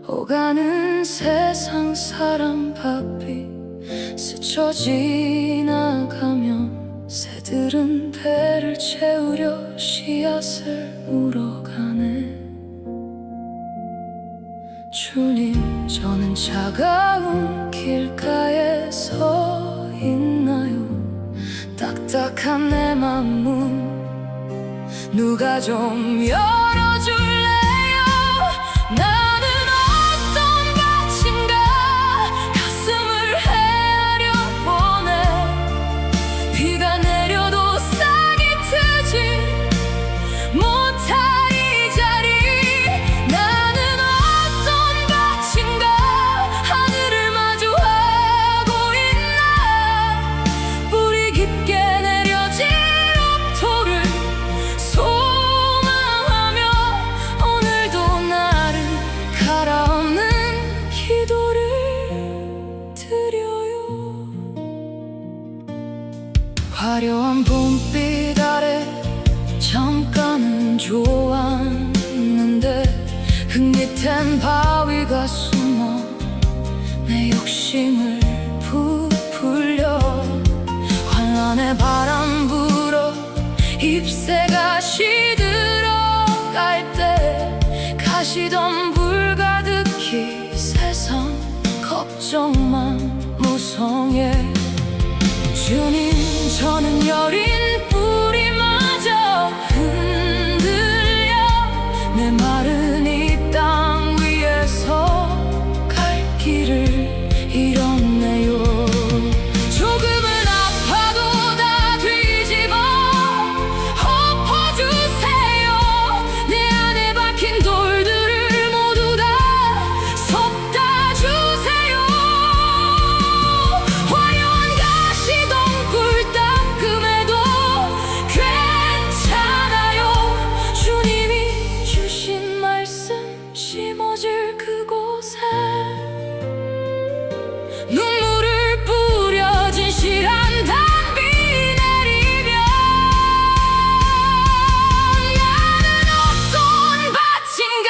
오가는 세상 사람 바삐 스쳐 지나가면 새들은 배를 채우려 씨앗을 물어가네. 주님, 저는 차가운 길가에 서 있나요? 딱딱한 내 맘문 누가 좀 열어줄래요? 나는 어떤 밭인가 가슴을 헤아려 보네. 비가 내려도 싹이 트지 못할 이 자리. 나는 어떤 밭인가 하늘을 마주하고 있나. 뿌리 깊게 내려진 옥토를 소망하며 오늘도 나를 갈아엎는 기도를 드려요. 화려한 봄빛 아래 잠깐은 좋았는데 흙 밑엔 바위가 숨어 내 욕심을 부풀려. 환란의 바람 불어 잎새가 시들어갈 때 가시덤 불 가득히 세상 걱정만 무성해. 주님, 저는 여린 뿌리마저 흔들려 내 마른 이 땅 위에서 갈 길을 잃었네요. 조금은 아파도 다 뒤집어 엎어주세요. 내 안에 박힌 돌들을 모두 다 섭다주세요. 화려한 가시덤불 닦음에도 괜찮아요. 주님이 주신 말씀 심어질 그곳에 눈물을 뿌려 진실한 단비 내리면 나는 어떤 밭인가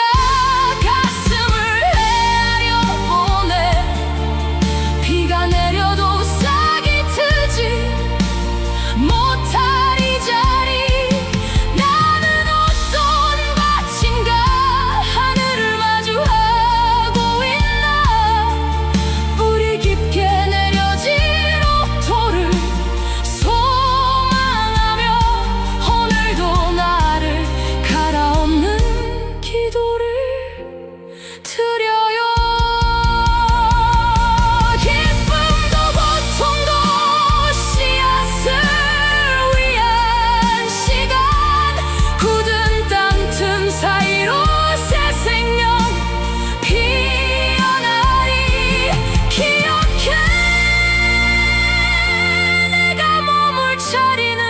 가슴을 헤아려 보네. 비가 내려도 싹이 트지 못할 이 자리. 나는 어떤 밭인가 하늘을 마주하고 있나. 뿌리 깊게 내려진 옥토를 소망하며 오늘도 나를 갈아엎는 기도를 드려요. 기쁨도 고통도 씨앗을 위한 시간. 굳은 땅 틈 사이로 새 생명 피어나리. 기억해, 내가 몸을 차리는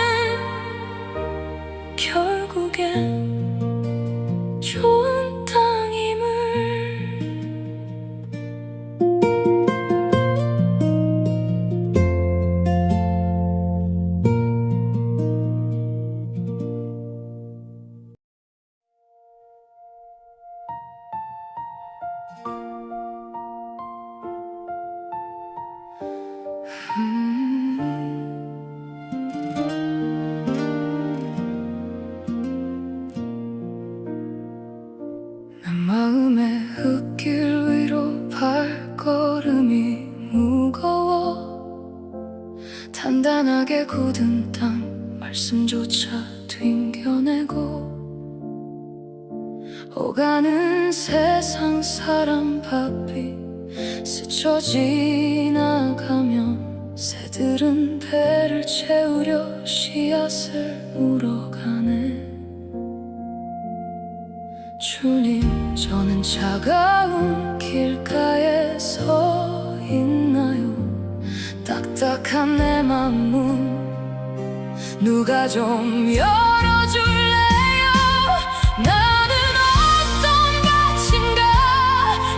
결국엔 좋은 땅임을. 내 마음의 흙길 위로 발걸음이 무거워. 단단하게 굳은 땅 말씀조차 튕겨내고 오가는 세상 사람 바삐 스쳐 지나가면 새들은 배를 채우려 씨앗을 물어가네. 주님, 저는 차가운 길가에 서 있나요? 딱딱한 내 맘문 누가 좀 열어줄래요? 나는 어떤 밭인가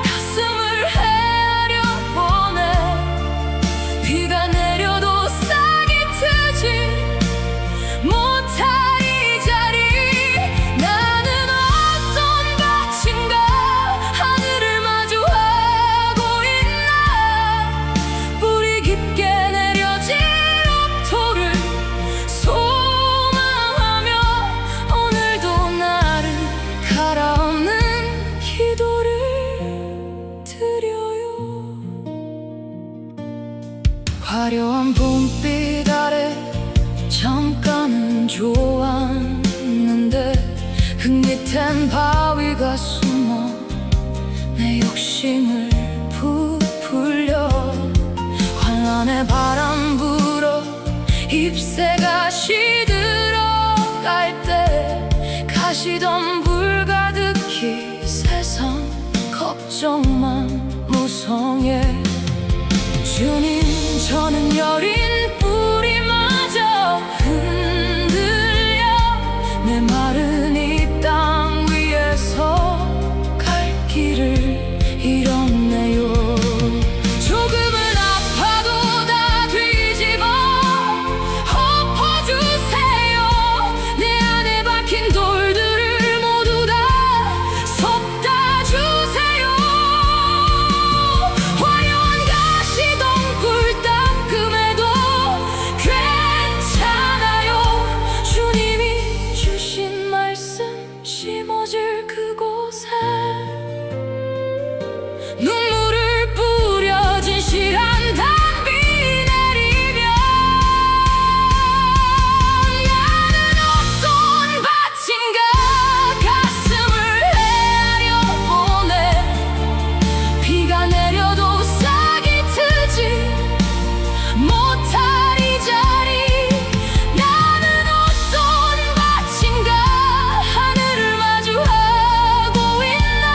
가슴을 헤아려 보네. 비가 내려도 싹이 트지 못할 이 자리. 나는 어떤 밭인가 하늘을 마주 화려한 봄빛 아래 잠깐은 좋았는데 흙밑엔 바위가 숨어 내 욕심을 부풀려 환란의 바람 불어 잎새가 시들어갈 때 가시덤 불 가득히 세상 걱정만 무성해 주님 저는 여린 뿌리마저 흔들려 내 마른 이 땅 위에서 갈 길을 잃었네요 조금은 아파도 다 뒤집어 엎어주세요 내 안에 박힌 돌들을 모두 다 섭다주세요 화려한 가시덤 굴 닦음에도 괜찮아요 주님이 주신 말씀 심어질 그곳에 눈물을 뿌려 진실한 단비 내리면 나는 어떤 밭인가 가슴을 헤아려 보네 비가 내려도 싹이 트지 못할 이 자리 나는 어떤 밭인가 하늘을 마주하고 있나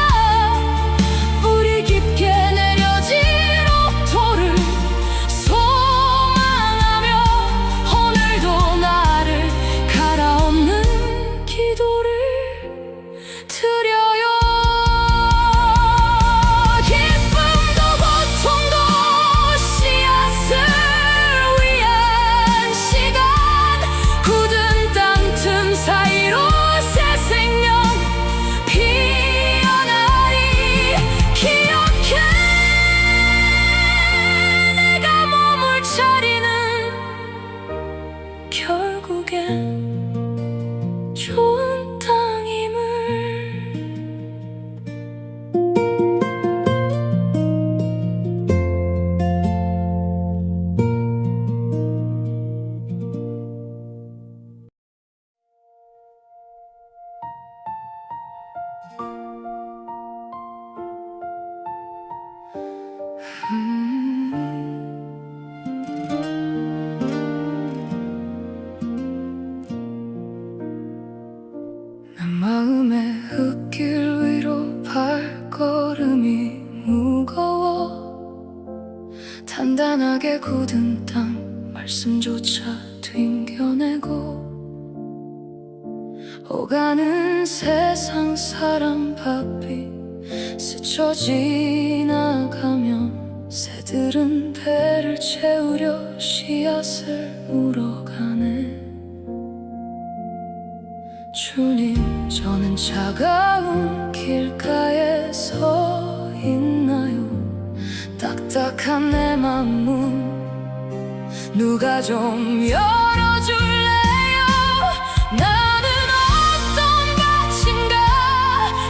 뿌리 깊게 내려진 옥토를 소망하며 오늘도 나를 갈아엎는 기도를 드려요 기쁨도 고통도 씨앗을 위한 시간 굳은 땅 틈 사이로 새 생명 피어나리 기억해 내가 몸을 차리는 결국엔 좋은 땅임을 내 마음의 흙길 위로 발걸음이 무거워 단단하게 굳은 땅 말씀조차 튕겨내고 오가는 세상 사람 바삐 스쳐 지나가면 새들은 배를 채우려 씨앗을 물어가네 주님 저는 차가운 길가에 서 있나요 딱딱한 내 맘 문 누가 좀 열어줄래요 나는 어떤 밭인가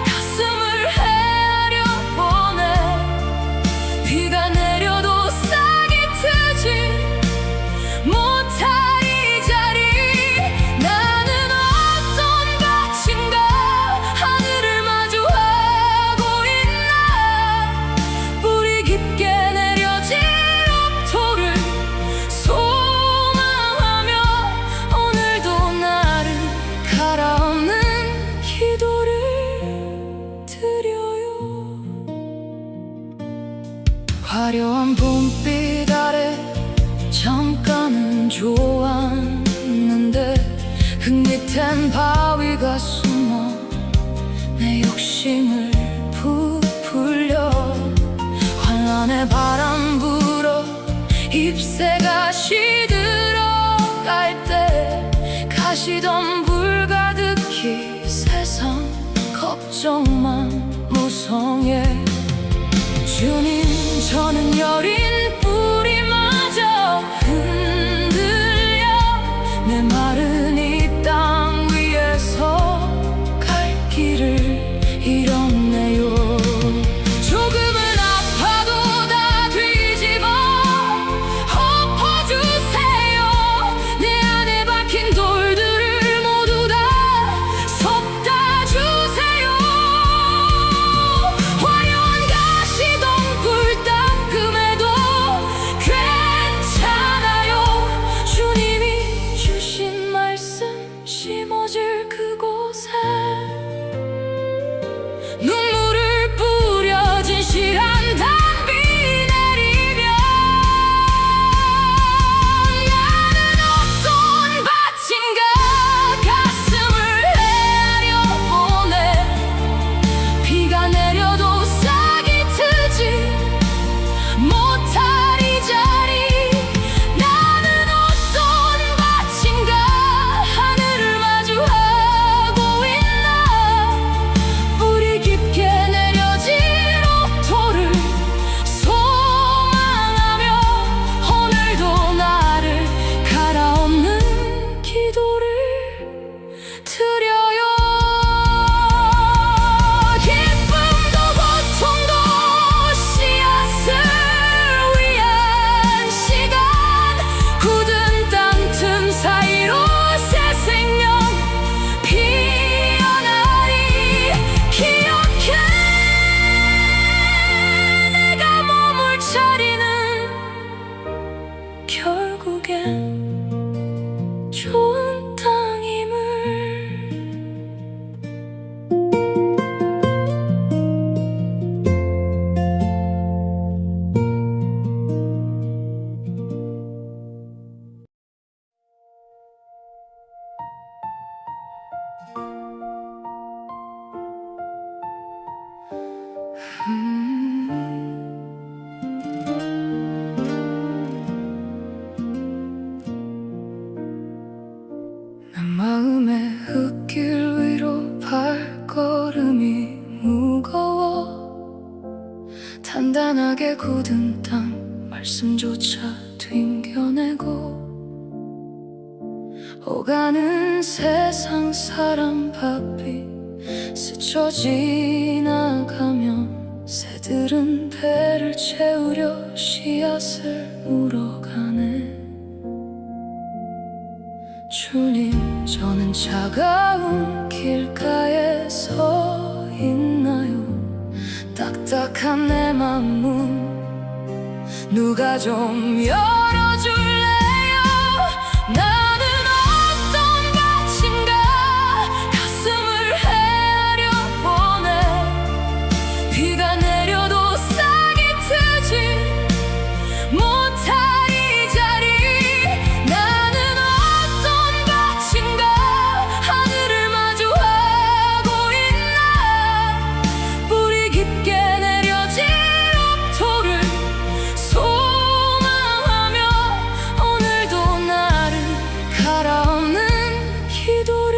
가슴을 헤아려 보네 비가 내려도 싹이 트지 못할 이 자리 나는 어떤 밭인가 하늘을 마주하고 있나 뿌리 깊게 내려진 옥토를 소망하며 오늘도 나를 갈아엎는 기도를 드려요 화려한 봄빛 아래 잠깐은 좋았는데 흙밑엔 바위가 숨어 내 욕심을 부풀려 환란의 바람 불어 잎새가 시들어갈 때 가시덤 불 가득히 세상 걱정만 무성해 주님 저는 여린 뿌리마저 흔들려 내 마른 이 땅 위에서 갈 길을 잃었네요 조금은 아파도 다 뒤집어 엎어 어질한 단비 내리면 나는 어떤 밭인가 가슴을 헤아려 보내. 비가 내려도 싹이 트지 못할 이 자리. 나는 어떤 밭인가 하늘을 마주하고 있나. 뿌리 깊게 내려진 옥토를 소망하며 오늘도 나를 갈아엎는 기도를 드려요. 기쁨도 고통도 씨앗을 위한 시간. 굳은 땅 틈 사이로 새 생명 피어나리. 기억해 내가 몸을 차리는 결국엔 좋은 땅임을. 내 마음의 흙길 위로 발걸음이 무거워. 단단하게 굳은 땅 말씀조차 튕겨내고 오가는 세상 사람 바삐 스쳐 지나가면 새들은 배를 채우려 씨앗을 물어가네. 주님, 저는 차가운 길가에 서 있나요? 딱딱한 내 맘 문 누가 좀 열어줄래요? 나는 어떤 밭인가 가슴을 헤아려 보내. 비가 내려도 싹이 트지 못할 이 자리. 나는 어떤 밭인가 하늘을 마주하고 있나. 뿌리 깊게 내려진 옥토를 소망하며 오늘도 나를 갈아엎는 기도를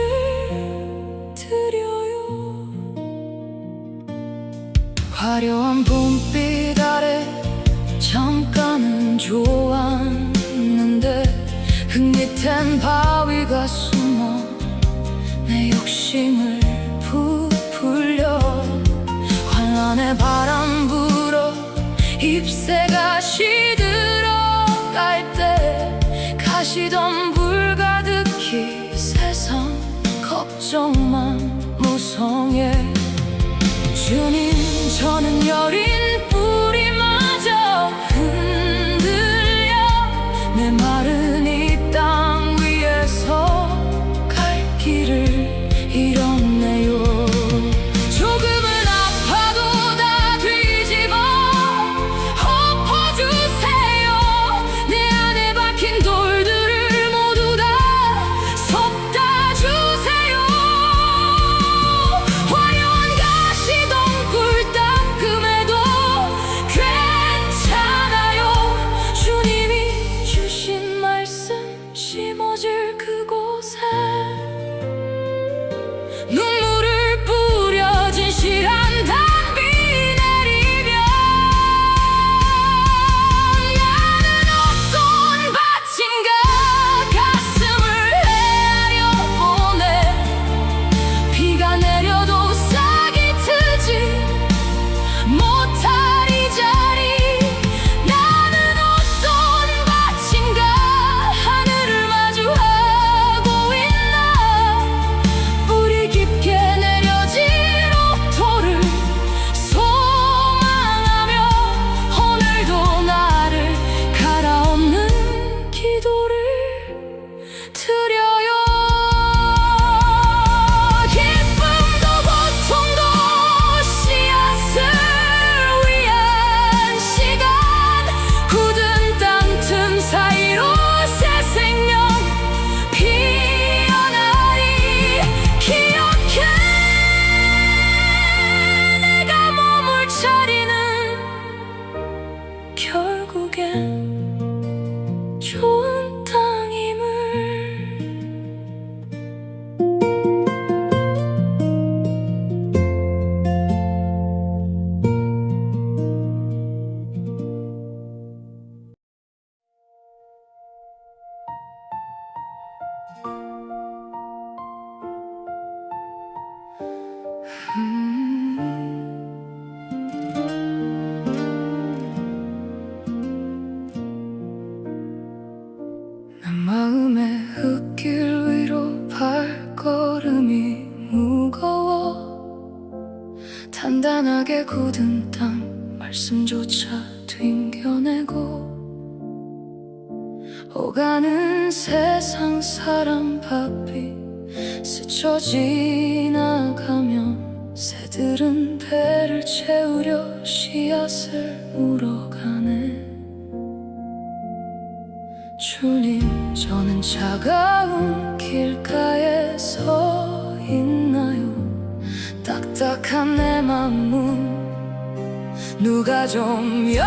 드려요. 화려한 봄빛 아래 잠깐은 좋았는데 흙 밑엔 바위가 숨어 내 욕심을 부풀려. 환란의 바람 불어 잎새가 시들어갈 때 가시덤 불 가득히 세상 걱정만 무성해. 주님, 저는 여린 뿌리마저 흔들려 내 마른 이 땅 위에서 갈 길을 잃었네요. 조금은 아파도 다 뒤집어 엎어주세요. 내 안에 박힌 돌들을 모두 다 섭다주세요. 화려한 가시덤불 닦음에도 단단하게 굳은 땅 말씀조차 튕겨내고 오가는 세상 사람 바삐 스쳐 지나가면 새들은 배를 채우려 씨앗을 물어가네. 주님, 저는 차가운 길가에 서 있나요? 딱딱한 내 맘문 누가 좀 열어줄래요?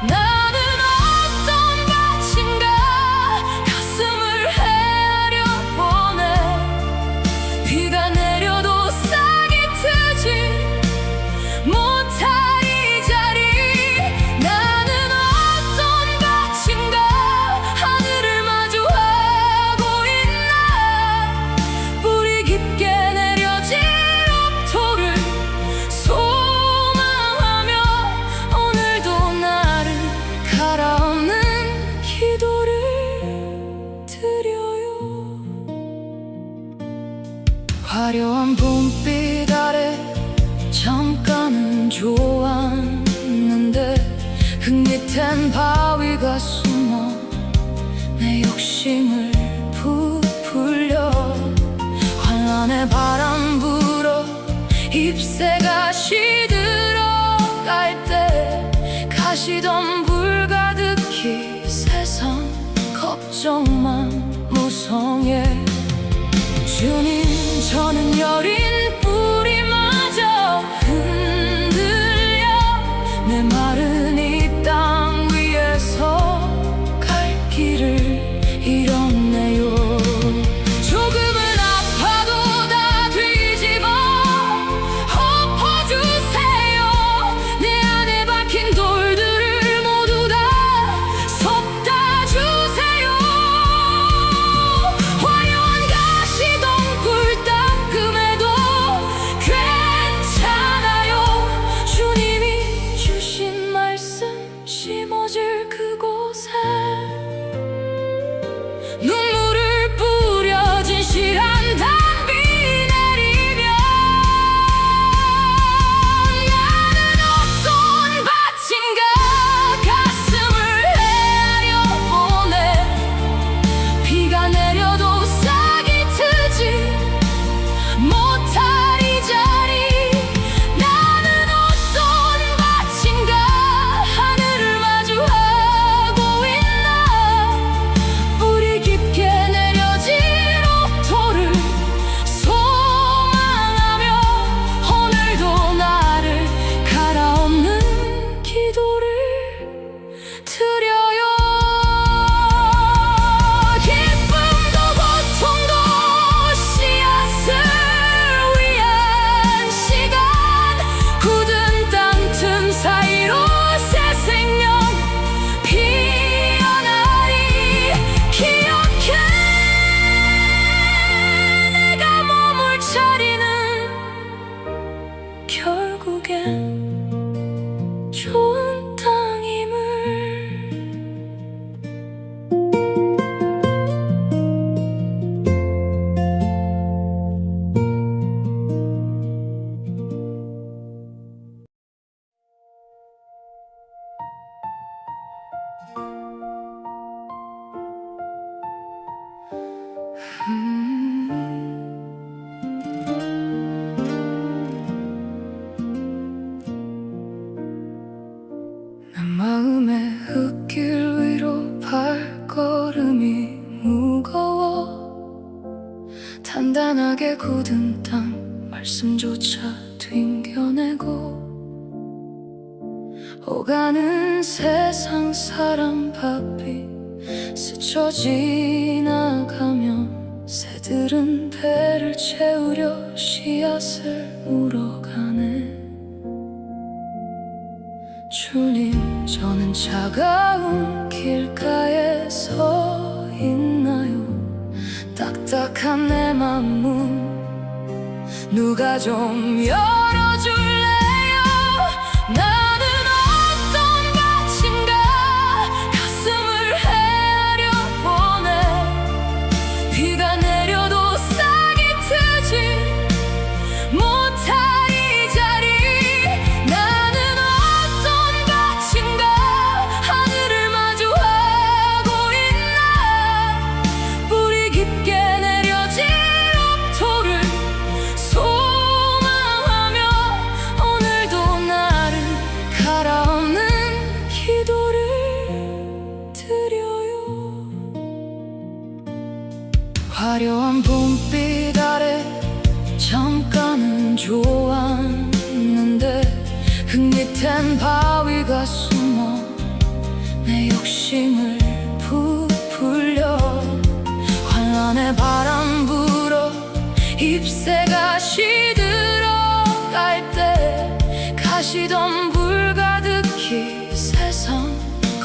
나는 어떤 밭인가 가슴을 헤아려 보네. 비가 내려도 싹이 트지 못할 이 자리. 나는 어떤 밭인가 하늘을 마주하고 있나. 뿌리 깊게 내려진 옥토를 소망하며 오늘도 나를 갈아엎는 기도를 드려요. 화려한 봄빛 아래 잠깐은 좋았는데 흙밑엔 바위가 숨어 내 욕심을 부풀려. 환란의 바람 불어 잎새가 시들어갈 때 가시덤 불 가득히 세상 걱정만 무성해. 주님, 저는 여린 뿌리마저 흔들려 내 마른 이 땅 위에서 갈 길을 잃었네요. 조금은 아파도 다 뒤집어 엎어주세요. 내 안에 박힌 돌들을 모두 다 쏟아주세요. 화려한 가시덤불 닦음에도 괜찮아요. 주님이 주신 말씀 심어질 그곳에 눈물을 뿌려 진실한 단비 내리면 나는 어떤 밭인가 가슴을 헤아려 보네. 비가 내려도 싹이 트지 못할 이 자리. 나는 어떤 밭인가 하늘을 마주하고 있나. 뿌리 깊게 내려진 옥토를 소망하며 오늘도 나를 갈아엎는 기도를 드려요. 기쁨도 고통도 씨앗을 위한 시간. 굳은 땅 틈 사이로 새 생명 피어나리. 기억해, 내가 몸을 차리는 결국엔 좋은 땅임을. 내 마음의 흙길 위로 발걸음이 무거워. 단단하게 굳은 땅 말씀조차 튕겨내고 오가는 세상 사람 바삐 스쳐 지나가면 새들은 배를 채우려 씨앗을 물어가네. 주님, 저는 차가운 길가에 서 있나요? 딱딱한 내 맘문 누가 좀 열어줄래요? 나는 어떤 밭인가 가슴을 헤아려 보네. 비가 내려도 싹이 트지 못해 흙밑엔 바위가 숨어 내 욕심을 부풀려 환란의 바람 불어 잎새가 시들어갈 때 가시덤 불 가득히 세상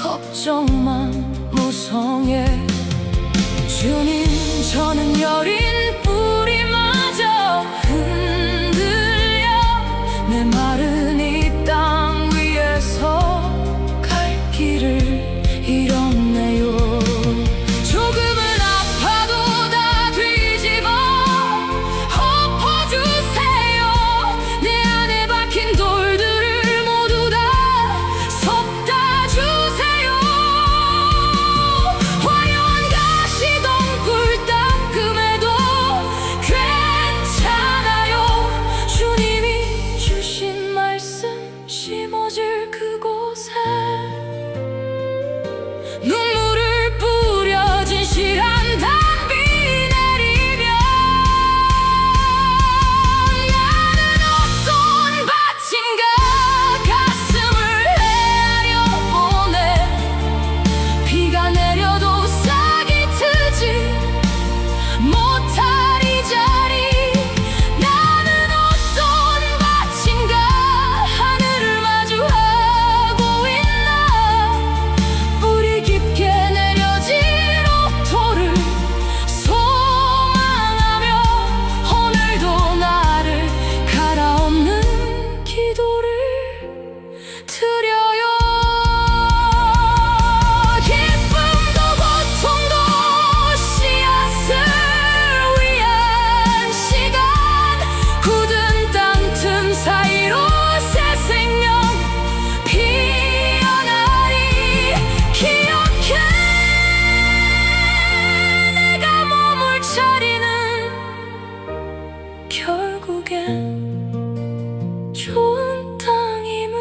걱정만 무성해. 주님, 저는 여린 뿌리마저 흔들려 내 마른 이 땅 위에서 갈 길을 잃었네요. 조금은 아파도 다 뒤집어 엎어주세요. 내 안에 박힌 돌들을 모두 다 섭다주세요. 화려한 가시덤불 닦음에도 괜찮아요. 주님이 주신 말씀 심어질 그곳에 눈물을 뿌려 진실한 단비 내리면 나는 어떤 밭인가 가슴을 헤아려 보네. 비가 내려도 싹이 트지 못할 이 자리. 나는 어떤 밭인가 하늘을 마주하고 있나. 뿌리 깊게 내려진 옥토를 소망하며 오늘도 나를 갈아엎는 기도를 드려요. 기쁨도 고통도 씨앗을 위한 시간. 굳은 땅 틈 사이로 새 생명 피어나리. 기억해, 내가 몸을 차리는 결국엔 좋은 땅임을.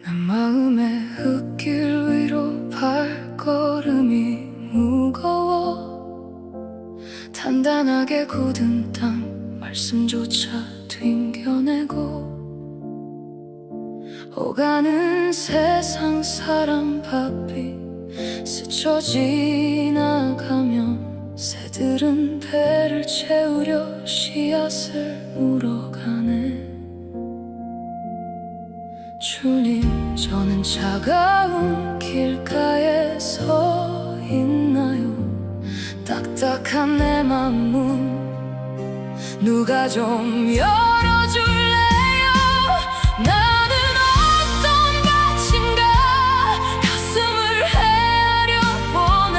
내 마음의 흙길 위로 발걸음이 무거워. 단단하게 굳은 땅 말씀조차 튕겨내고 오가는 세상 사람 바삐 스쳐 지나가면 새들은 배를 채우려 씨앗을 물어가네. 주님, 저는 차가운 길가에 서 있나요? 딱딱한 내 맘 문 누가 좀 열어줄래요? 나는 어떤 밭인가 가슴을 헤아려 보네.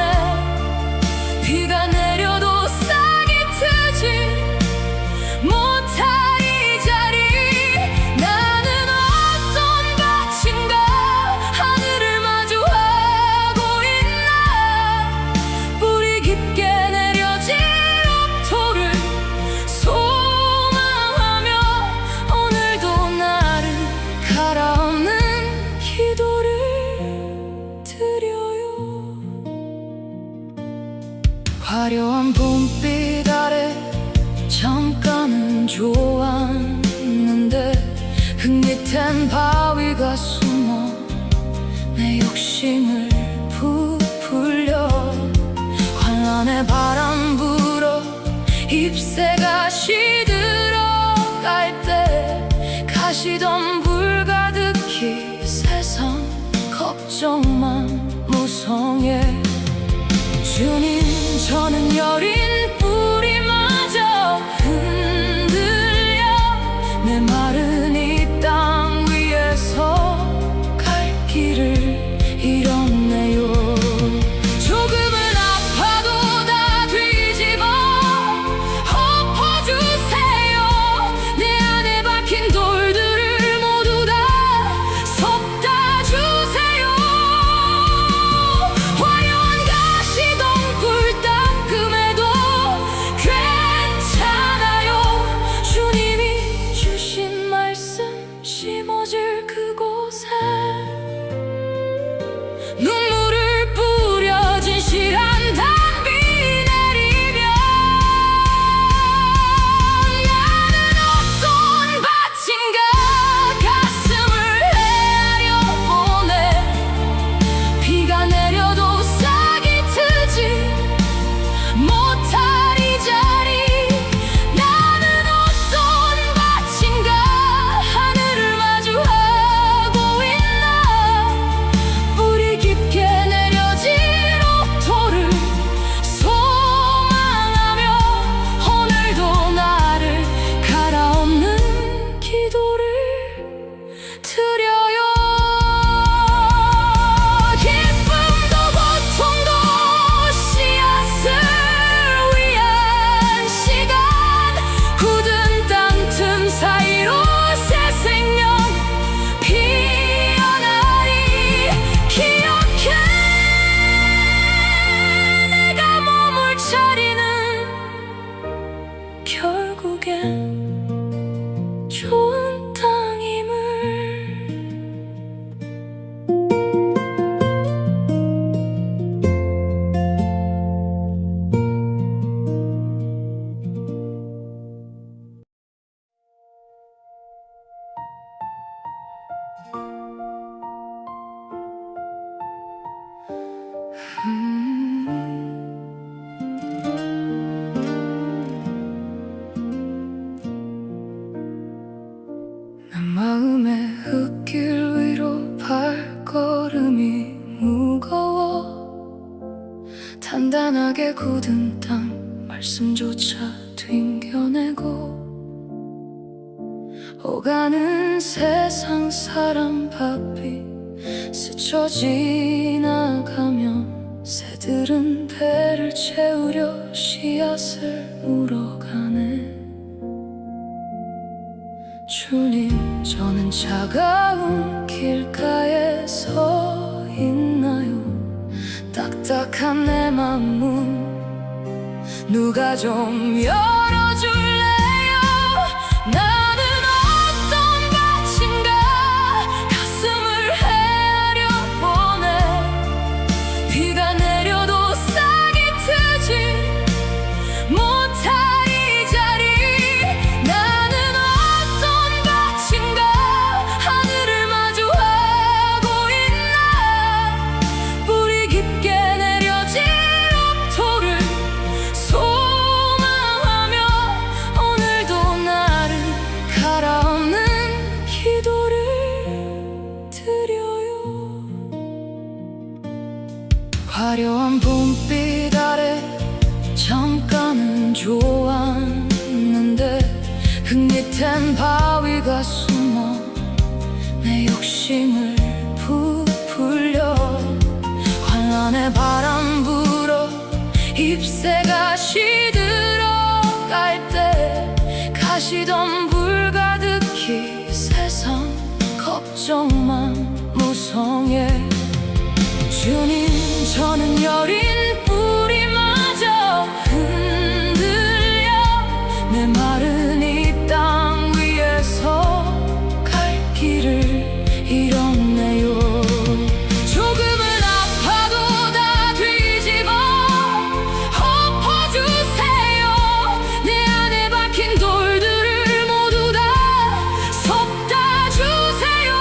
비가 내려도 싹이 트지 못할 이 자리. 나는 어떤 밭인가 하늘을 마주하고 있나. 뿌리 깊게 내려진 옥토를 소망하며 오늘도 나를 갈아엎는 기도를 드려요. 화려한 봄빛 아래 잠깐은 좋았는데 흙밑엔 바위가 숨어 내 욕심을 부풀려 환란의 바람 불어 잎새가 시들어갈 때 가시덤 불 가득히 세상 걱정만 무성해. 주님, 저는 여린 뿌리마저 흔들려 내 마른 이 땅 위에서 갈 길을 잃었네요. 조금은 아파도 다 뒤집어 엎어주세요. 내 안에 박힌 돌들을 모두 다 섭다주세요. 단단하게 굳은 땅 말씀조차 튕겨내고 오가는 세상 사람 바삐 스쳐 지나가면 새들은 배를 채우려 씨앗을 물어가네. 주님, 저는 차가운 길가에 서 있나요? 딱딱한 내 맘문 누가 좀 열어줄래요? 나는 어떤 밭인가 가슴을 헤아려 보네. 비가 내려도 싹이 트지 못할 이 자리. 나는 어떤 밭인가 하늘을 마주하고 있나. 뿌리 깊게 내려진 옥토를 소망하며 오늘도 나를 갈아엎는 기도를 드려요. 화려한 봄빛 아래 잠깐은 좋았는데 흙밑엔 바위가 숨어 내 욕심을 부풀려. 환란의 바람 불어 잎새가 시들어갈 때 가시덤 불 가득히 세상 걱정만 무성해. 주님, 저는 여린 뿌리마저 흔들려 내 마른 이 땅 위에서 갈 길을 잃었네요. 조금은 아파도 다 뒤집어 엎어주세요. 내 안에 박힌 돌들을 모두 다 섭다주세요.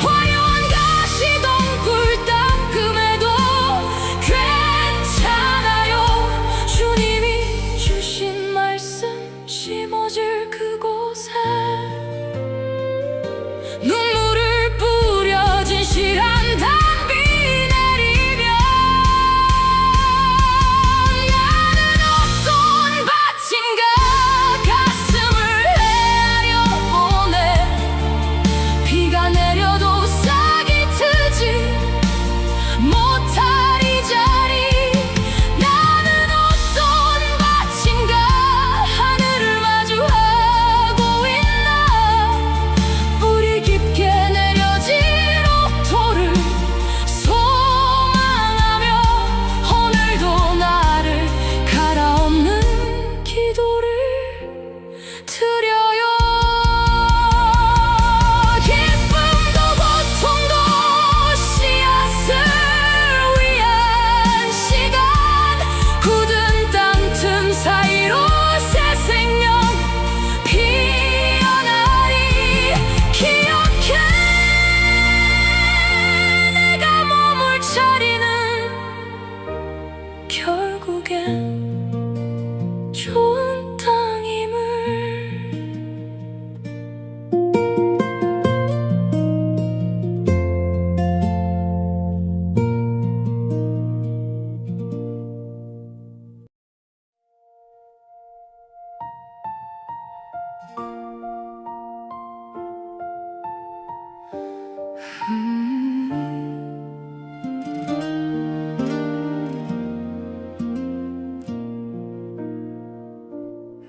화려한 가시덤불 닦음에도 괜찮아요. 주님이 주신 말씀 심어질 그곳에 눈물을 뿌려 진실한 단비 내리면 나는 어떤 밭인가 가슴을 헤아려 보네. 비가 내려도 싹이 트지 못할 이 자리. 나는 어떤 밭인가 하늘을 마주하고 있나. 뿌리 깊게 내려진 옥토를 소망하며 오늘도 나를 갈아엎는 기도를 드려요. 기쁨도 고통도 씨앗을 위한 시간. 굳은 땅 틈 사이로 새 생명 피어나리. 기억해, 내가 몸을 차리는 결국엔 좋은 땅임을.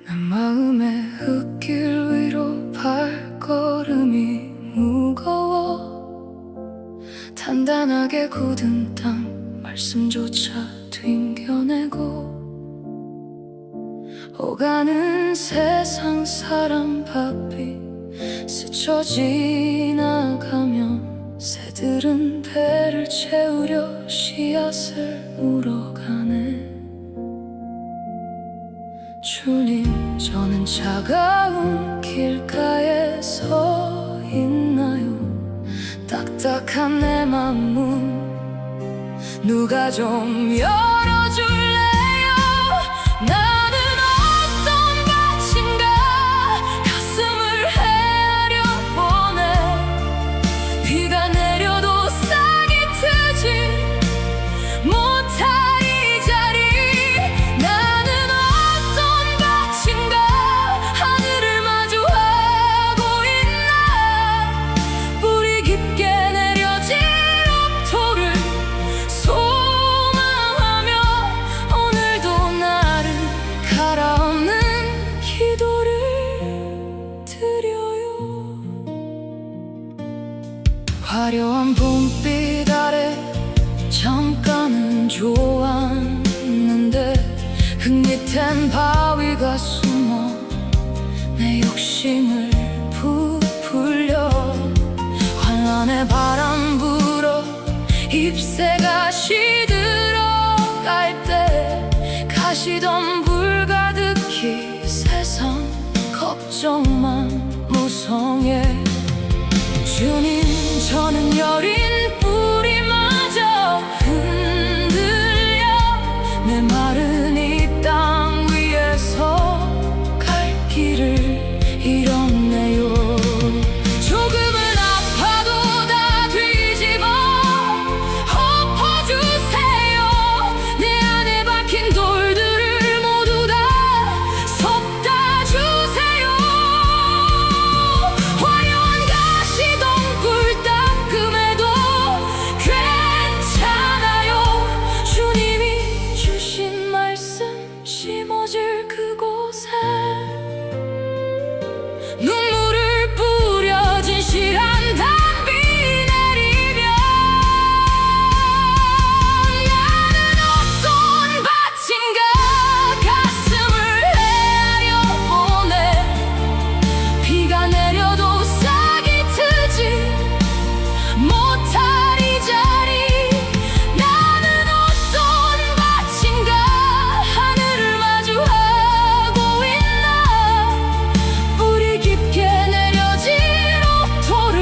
내 마음의 흙길 위로 발걸음이 무거워. 단단하게 굳은 땅 말씀조차 튕겨내고 오가는 세상 사람 바삐 스쳐 지나가면 새들은 배를 채우려 씨앗을 물어가네. 주님, 저는 차가운 길가에 서 있나요? 딱딱한 내 맘문 누가 좀 열어줄래요? 나는 어떤 밭인가 가슴을 헤아려 보네. 비가 내려도 싹이 트지 못할 이 화려한 봄빛 아래 잠깐은 좋았는데 흙밑엔 바위가 숨어 내 욕심을 부풀려 환란의 바람 불어 잎새가 시들어갈 때 가시덤 불 가득히 세상 걱정만 무성해 주님 저는 여린 뿌리마저 흔들려 내 마른 이 땅 위에서 갈 길을 잃었네요 조금은 아파도 다 뒤집어 엎어주세요 내 안에 박힌 돌들을 모두 다 섭다주세요 화려한 가시덤불 닦음에도 괜찮아요 주님이 주신 말씀 심어질 그곳에 눈물을 뿌려 진실한 단비 내리면 나는 어떤 밭인가 가슴을 헤아려 보네 비가 내려도 싹이 트지 못할 이 자리 나는 어떤 밭인가 하늘을 마주하고 있나 뿌리 깊게 내려진 옥토를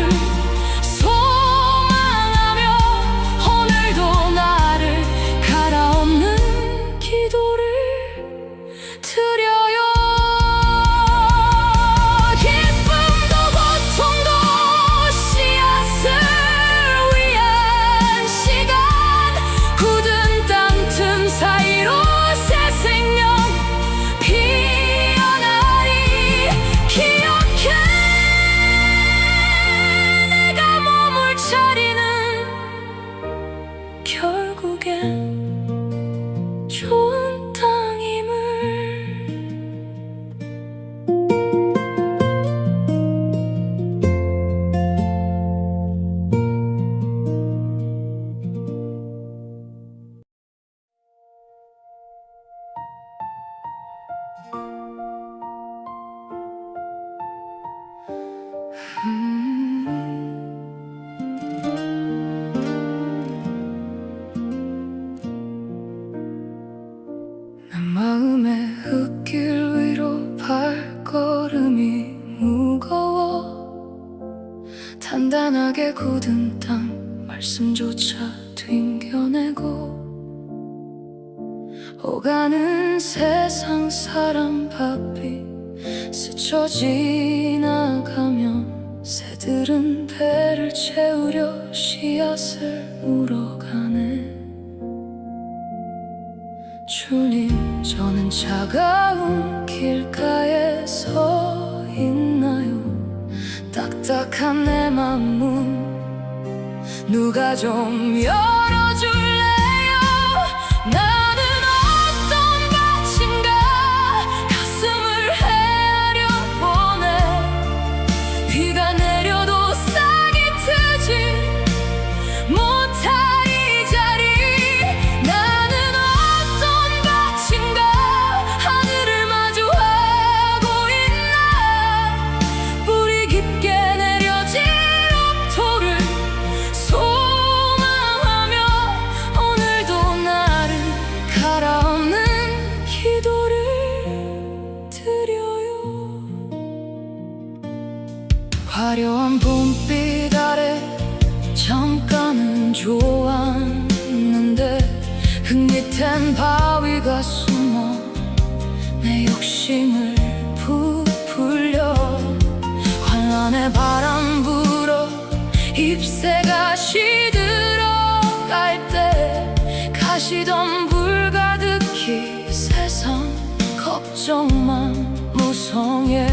소망하며 오늘도 나를 갈아엎는 기도를 드려요 기쁨도 고통도 씨앗을 위한 시간 굳은 땅 틈 사이로 새 생명 피어나리 기억해 내가 몸을 차리는 결국엔 좋은 땅임을 내 마음의 흙길 위로 발걸음이 무거워 단단하게 굳은 땅 말씀조차 튕겨내고 오가는 세상 사람 바삐 스쳐 지나가면 새들은 배를 채우려 씨앗을 물어가네 주님 저는 차가운 길가에 서 있나요 딱딱한 내 맘 문 누가 좀 열어줄래요 나는 어떤 밭인가 가슴을 헤아려 보네 비가 내려도 싹이 트지 못할 이 자리 나는 어떤 밭인가 하늘을 마주하고 있나 뿌리 깊게 내려진 옥토를 소망하며 오늘도 나를 갈아엎는 기도를 드려요 화려한 봄빛 아래 잠깐은 좋았는데 흙밑엔 바위가 숨어 내 욕심을 부풀려 환란의 바람 불어 잎새가 시들어갈 때 가시덤 불 가득히 세상 걱정만 무성해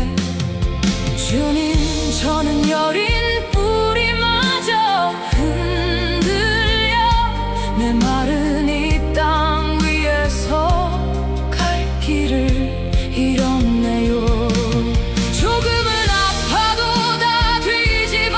주님 저는 여린 뿌리마저 흔들려 내 마른 이 땅 위에서 갈 길을 잃었네요 조금은 아파도 다 뒤집어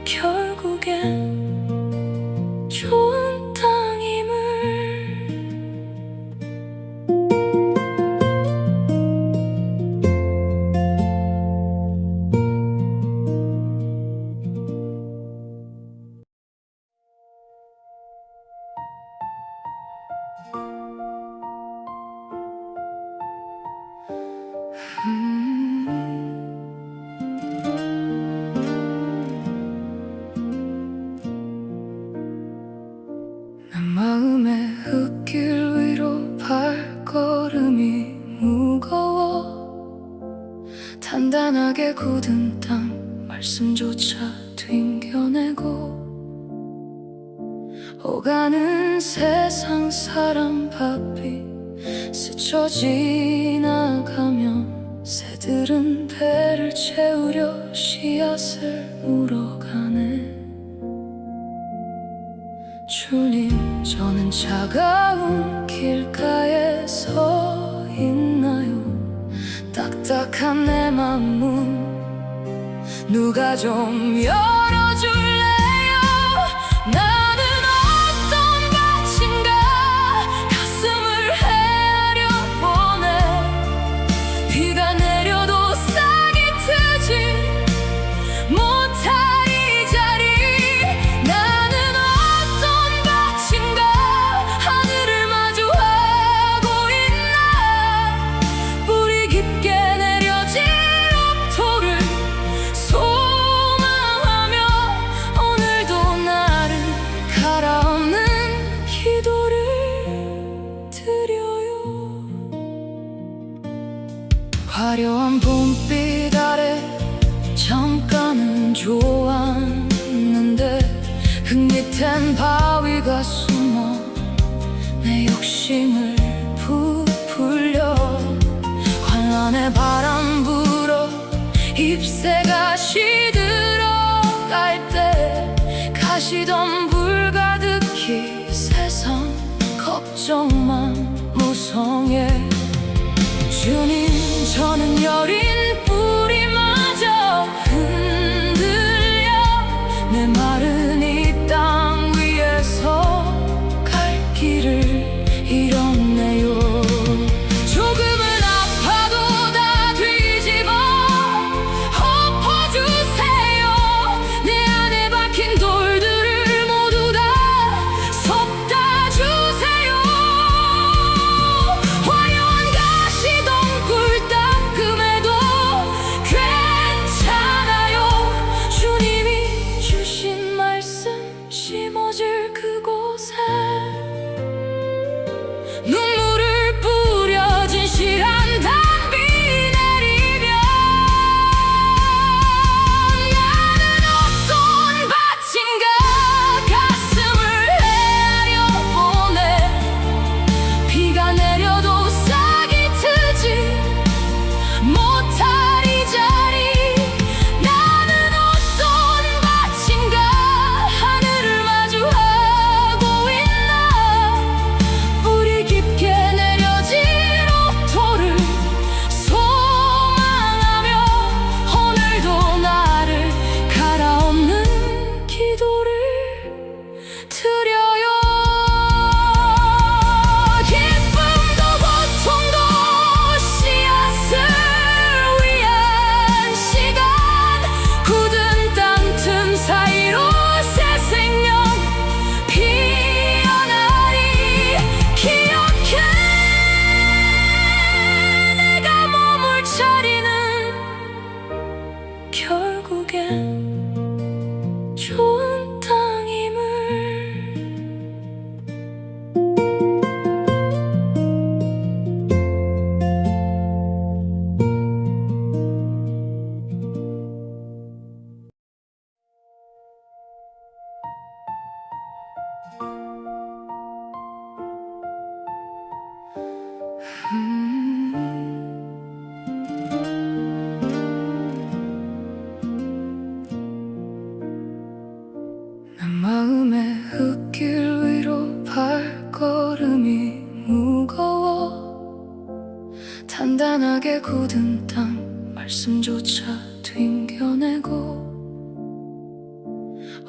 결국엔 좋은 땅임을. 내 마음의 흙길 위로 발걸음이 무거워 단단하게 굳은 땅 말씀조차 튕겨내고 오가는 세상 사람 바삐 스쳐 지나가면 새들은 배를 채우려 씨앗을 물어가네. 주님, 저는 차가운 길가에 서 있나요? 딱딱한 내 맘문 누가 좀 열어줄래요? 나는 어떤 밭인가 가슴을 헤아려 보네. 비가 내려도 싹이 트지 못할 이 자리. 나는 어떤 밭인가 하늘을 마주하고 있나. 뿌리 깊게 내려진 옥토를 소망하며 오늘도 나를 갈아엎는 기도를 드려요. 화려한 봄빛 아래 잠깐은 좋았는데 흙밑엔 바위가 숨어 내 욕심을 부풀려. 환란의 바람 불어 잎새가 시들어갈 때 가시덤 불 가득히 세상 걱정만 무성해. 주님, 저는 여린 뿌리마저 흔들려 내 마른 이 땅 위에서 갈 길을 잃었네요. 조금은 아파도 다 뒤집어 엎어주세요. 내 안에 박힌 돌들을 모두 다 섭다주세요. 화려한 가시덤불 닦음에도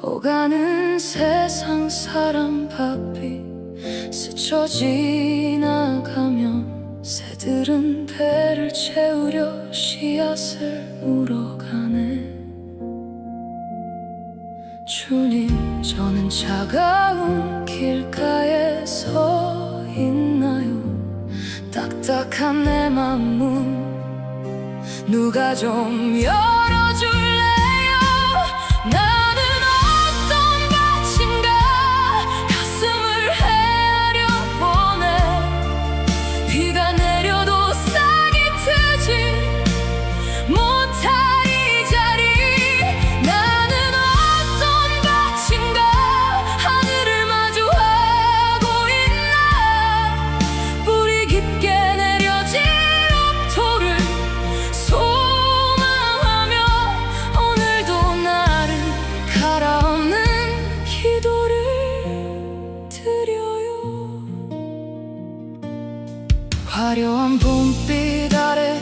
오가는 세상 사람 바삐 스쳐 지나가면 새들은 배를 채우려 씨앗을 물어가네. 주님, 저는 차가운 길가에 서 있나요? 딱딱한 내 맘문 누가 좀 열어줄래요? 나는 어떤 밭인가 가슴을 헤아려 보네. 비가 내려도 싹이 트지 못할 이 자리. 나는 어떤 밭인가 하늘을 마주하고 있나. 뿌리 깊게 내려진 옥토를 소망하며 오늘도 나를 갈아엎는 기도를 드려요. 화려한 봄빛 아래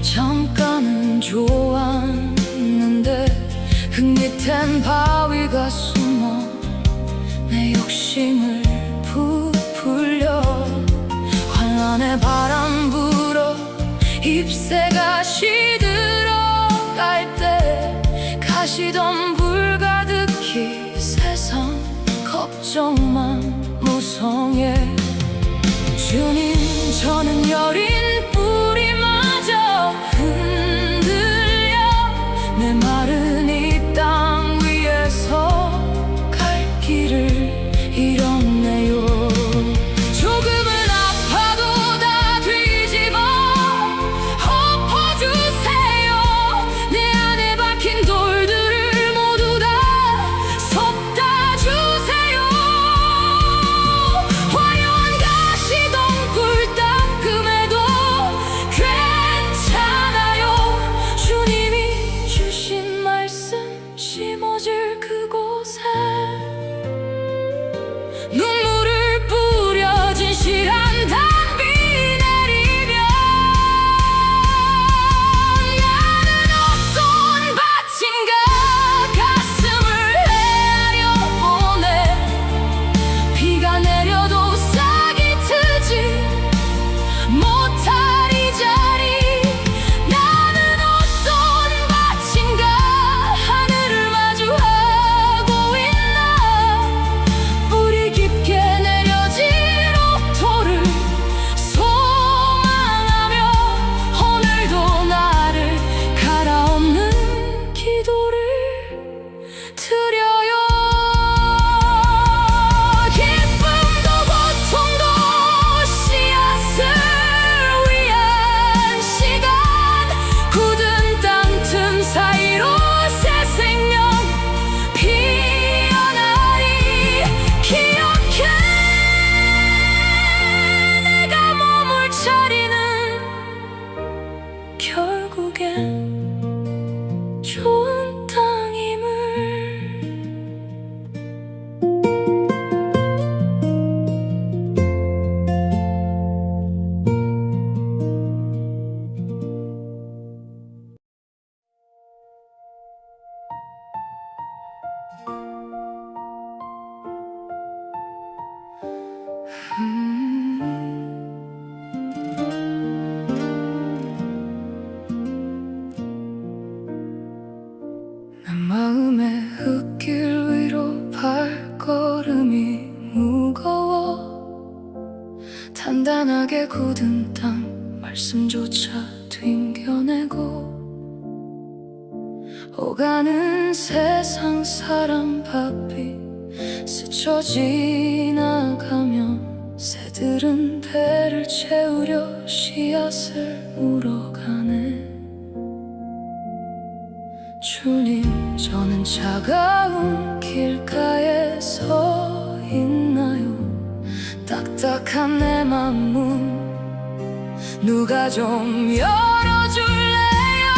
잠깐은 좋았는데 흙 밑엔 바위가 숨어 내 욕심을 부풀려. 환란의 바람 불어 잎새가 시들어갈 때 가시덤 불 가득히 세상 걱정만 무성해. 주님, 저는 여린 뿌리마저 흔들려 내 마른 이 땅 위에서 갈 길을 잃었네요. 조금은 아파도 다 뒤집어 엎어주세요. 내 안에 박힌 돌들을 모두 다 쏟아주세요. 화려한 가시덤 불 닦음에도 괜찮아요. 주님이 주신 말씀 심어질 그곳에 눈물을 뿌려 진실한 단비 내리면 나는 어떤 밭인가 가슴을 헤아려 보네. 비가 내려도 싹이 트지 못할 이 자리. 나는 어떤 밭인가 하늘을 마주하고 있나. 뿌리 깊게 내려진 옥토를 소망하며 오늘도 나를 갈아엎는 기도를 드려요. 기쁨도 고통도 씨앗을 위한 시간. 굳은 땅틈 사이로 새 생명 피어나리. 기억해, 내가 몸을 차리는 결국엔 좋은 땅임을. 내 마음의 흙길 위로 발걸음이 무거워. 단단하게 굳은 땅 말씀조차 튕겨내고. 오가는 세상 사람 바삐 스쳐 지나가면 새들은 배를 채우려 씨앗을 물어가네. 주님, 저는 차가운 길가에 서 있나요? 딱딱한 내 맘문 누가 좀 열어줄래요?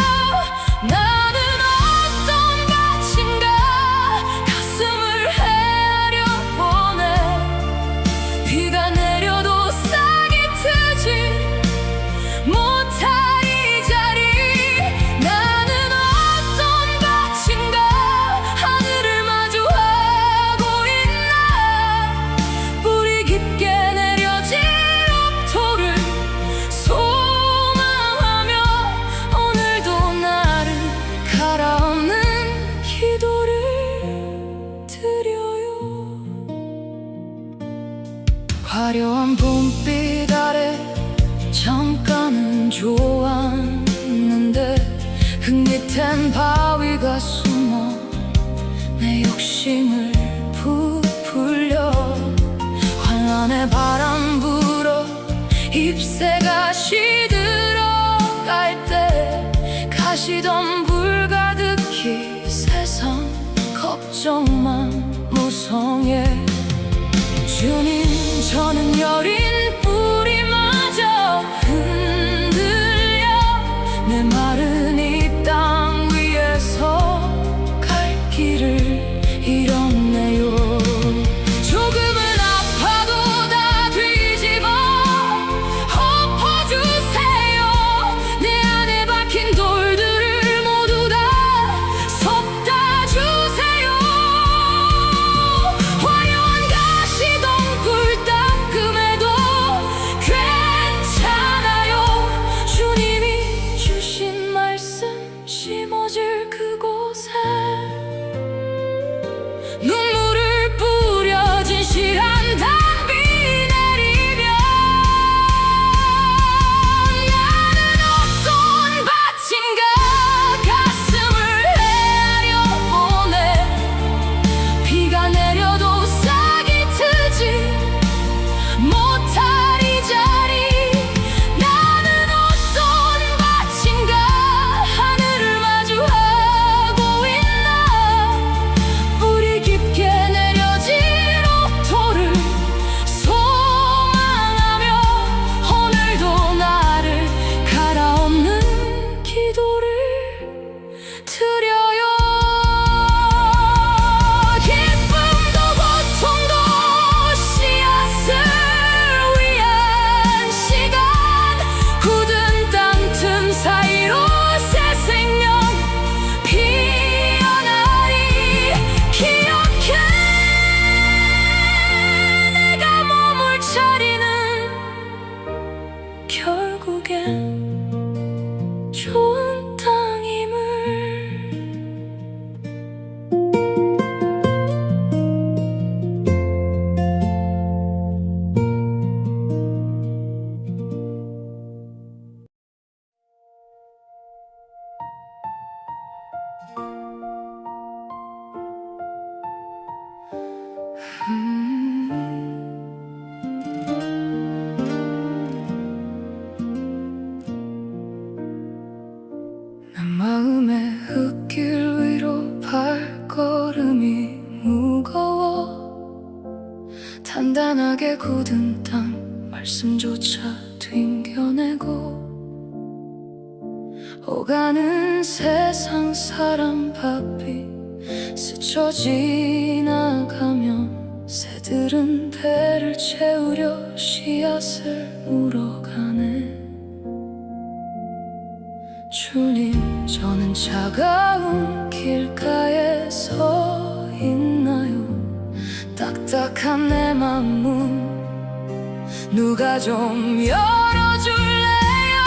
나는 어떤 밭인가 가슴을 헤아려 보네. 비가 내려도 싹이 트지 못할 이 자리. 나는 어떤 밭인가 하늘을 마주하고 화려한 봄빛 아래 잠깐은 좋았는데 흙 밑엔 바위가 숨어 내 욕심을 부풀려 환란의 바람 불어 잎새가 시들어갈 때 가시던 불 가득히 세상 걱정만 무성해 주님 저는 여린 뿌리마저 흔들려 내 마른 이 땅 위에서 갈 길을 잃었네요 조금은 아파도 다 뒤집어 엎어주세요 내 안에 박힌 돌들을 모두 다 섭다주세요 화려한 가시덩굴 닦음에도 괜찮아요 주님이 주신 말씀 심어질 그곳에 눈물을 뿌려 진실한 단비 내리면 나는 어떤 밭인가 가슴을 헤아려 보내 비가 내려도 싹이 트지 못할 이 자리 나는 어떤 밭인가 하늘을 마주하고 있나 뿌리 깊게 내려진 옥토를 소망하며 오늘도 나를 갈아엎는 기도를 드려요 기쁨도 고통도 씨앗을 위한 시간 굳은 땅 틈 사이로 새 생명 피어나리 기억해 내가 몸을 차리는 결국엔 좋은 땅임을 내 마음의 흙길 위로 발걸음이 무거워 단단하게 굳은 땅 말씀조차 튕겨내고 오가는 세상 사람 바삐 스쳐 지나가면 새들은 배를 채우려 씨앗을 물어가네 주님 저는 차가운 길가에 서 있나요 딱딱한 내 맘문 누가 좀 열어줄래요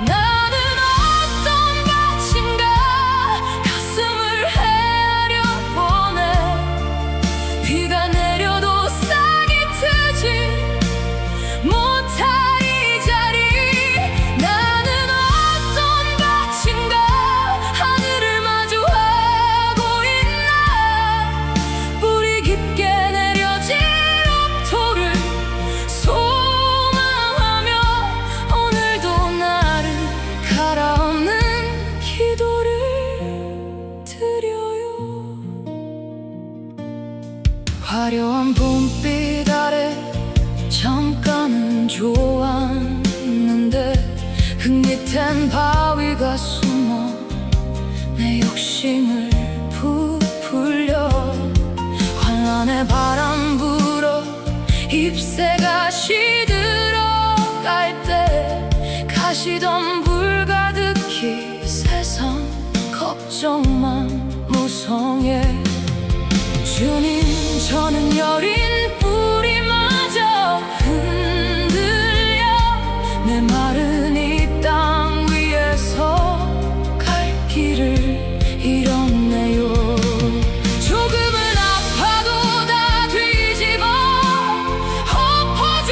나는 어떤 밭인가 가슴을 헤아려 보내 비가 내려도 싹이 트지 못할 이 자리 나는 어떤 밭인가 하늘을 마주하고 있나 뿌리 깊게 내려진 옥토를 소망하며 오늘도 나를 갈아엎는 기도를 드려요 화려한 봄빛 아래 잠깐은 좋았는데 흙 밑엔 바위가 숨어 내 욕심을 부풀려 환란의 바람 불어 잎새가 시들어갈 때 가시던 불 가득히 세상 걱정만 무성해 주님 저는 여린 뿌리마저 흔들려 내 마른 이 땅 위에서 갈 길을 잃었네요 조금은 아파도 다 뒤집어 엎어주세요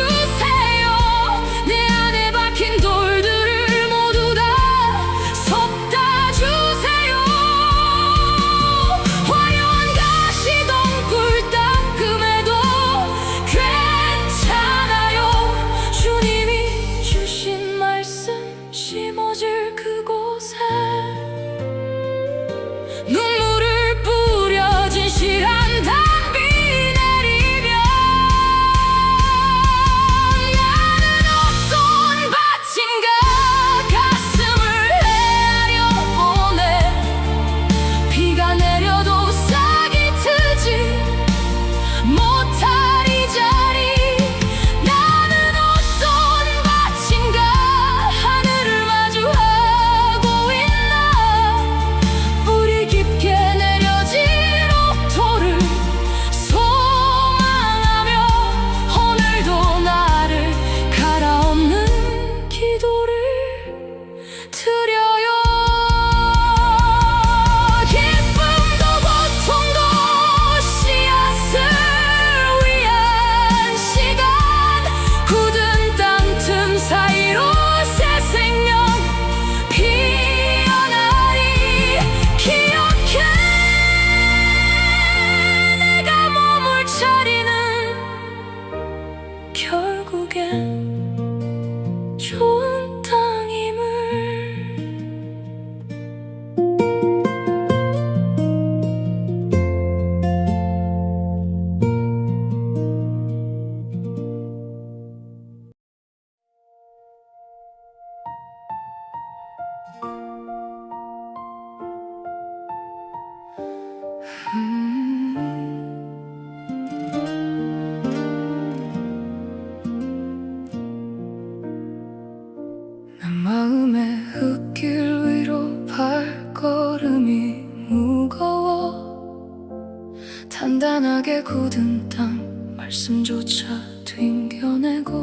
단단하게 굳은 땅 말씀조차 튕겨내고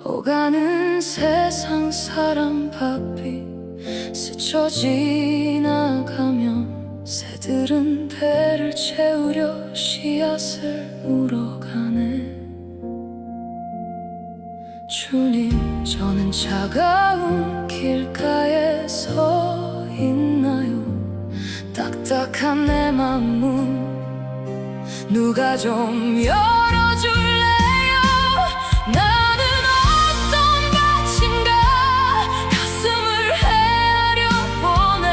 오가는 세상 사람 바삐 스쳐 지나가면 새들은 배를 채우려 씨앗을 물어가네. 주님, 저는 차가운 길가에 서 있나요? 딱딱한 내 맘문 누가 좀 열어줄래요? 나는 어떤 밭인가 가슴을 헤아려 보네.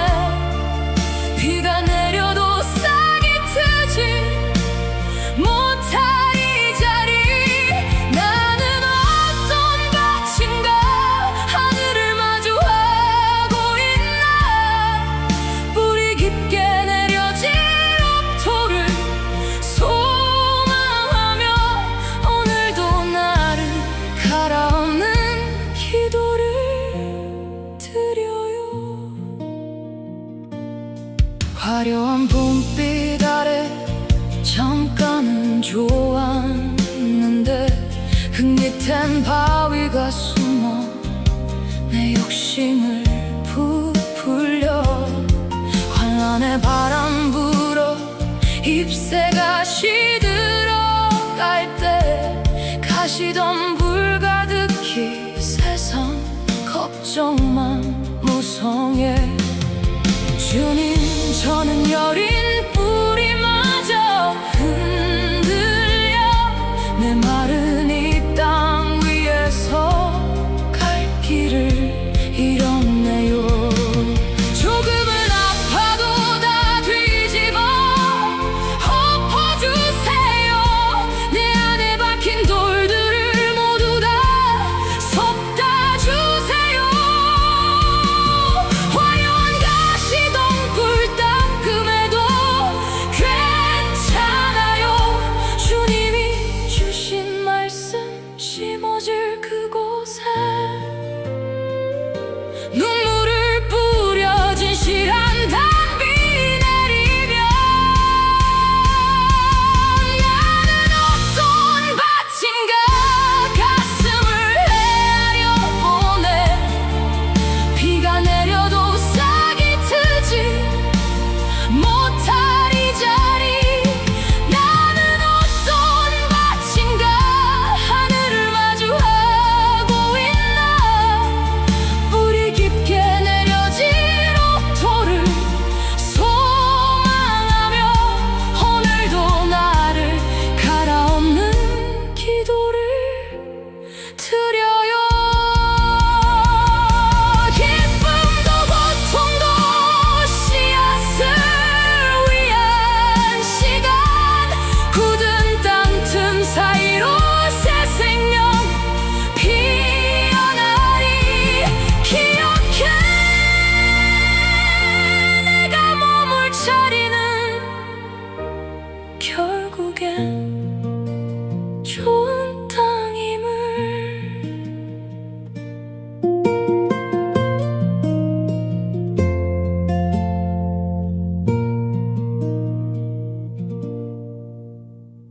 비가 내려도 싹이 트지 못할 이 자리. 나는 어떤 밭인가 하늘을 마주하고 있나. 뿌리 깊게 내려진 옥토를 소망하며 오늘도 나를 갈아엎는 기도를 드려요. 화려한 봄빛 아래 잠깐은 좋았는데 흙밑엔 바위가 숨어 내 욕심을 부풀려. 환란의 바람 불어 잎새가 시들어갈 때 가시덤 불 가득히 세상 걱정만 무성해. 주님,